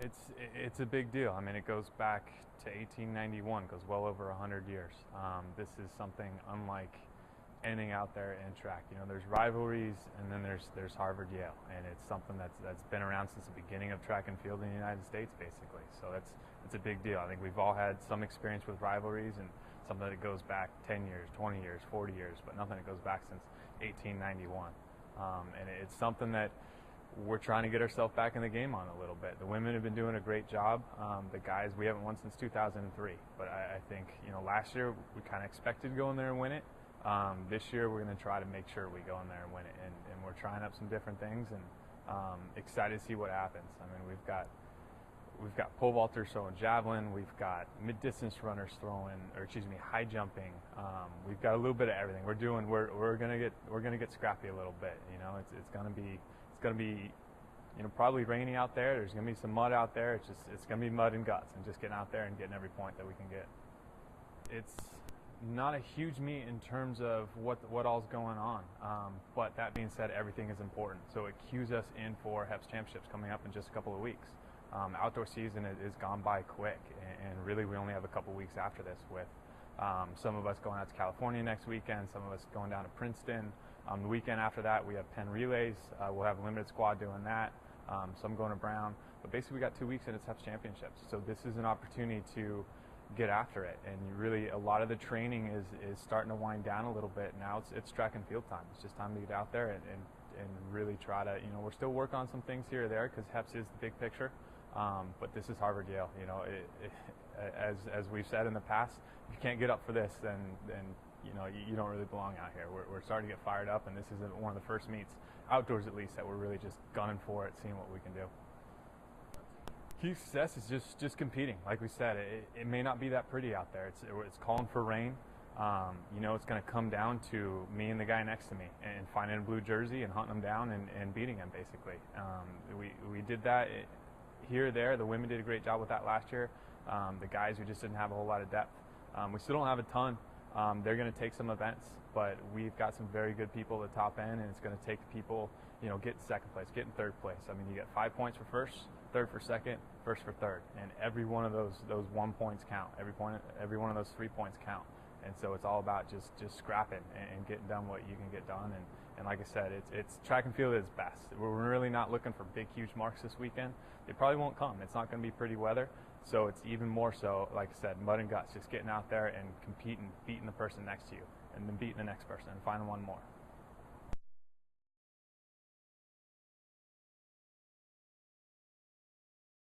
It's a big deal. I mean, it goes back to 1891, goes well over 100 years. This is something unlike anything out there in track. You know, there's rivalries, and then there's Harvard-Yale, and it's something that's been around since the beginning of track and field in the United States, basically. So it's a big deal. I think we've all had some experience with rivalries, and something that goes back 10 years, 20 years, 40 years, but nothing that goes back since 1891. And it's something that we're trying to get ourselves back in the game on a little bit. The women have been doing a great job. The guys, we haven't won since 2003. But I think, you know, last year we kind of expected to go in there and win it. This year we're going to try to make sure we go in there and win it. And we're trying up some different things, and excited to see what happens. I mean, we've got pole vaulters throwing javelin. We've got mid-distance runners throwing, high jumping. We've got a little bit of everything. We're gonna get scrappy a little bit. You know, it's gonna be, you know, probably rainy out there. There's gonna be some mud out there. It's gonna be mud and guts, and just getting out there and getting every point that we can get. It's not a huge meet in terms of what all's going on, but that being said, everything is important. So it cues us in for HEPS championships coming up in just a couple of weeks. Outdoor season is gone by quick, and really we only have a couple weeks after this, with some of us going out to California next weekend, some of us going down to Princeton. The weekend after that we have Penn relays. We'll have a limited squad doing that, some going to Brown, but basically we got 2 weeks and it's HEPS championships. So this is an opportunity to get after it, and really a lot of the training is starting to wind down a little bit. Now it's track and field time. It's just time to get out there and really try to, you know, we're still working on some things here or there because HEPS is the big picture. But this is Harvard-Yale. You know, as we've said in the past, if you can't get up for this, then you know you don't really belong out here. We're starting to get fired up, and this is one of the first meets, outdoors at least, that we're really just gunning for it, seeing what we can do. Key success is just competing. Like we said, it may not be that pretty out there. It's calling for rain. You know, it's going to come down to me and the guy next to me and finding a blue jersey and hunting him down and beating him, basically. We did that here or there. The women did a great job with that last year. The guys, we just didn't have a whole lot of depth. We still don't have a ton. They're going to take some events, but we've got some very good people at the top end, and it's going to take people, you know, getting second place, getting third place. I mean, you get 5 points for first, third for second, first for third, and every one of those 1 points count. Every one of those 3 points count. And so it's all about just scrapping and getting done what you can get done. And like I said, it's track and field at its best. We're really not looking for big, huge marks this weekend. They probably won't come. It's not going to be pretty weather. So it's even more so, like I said, mud and guts, just getting out there and competing, beating the person next to you, and then beating the next person and finding one more.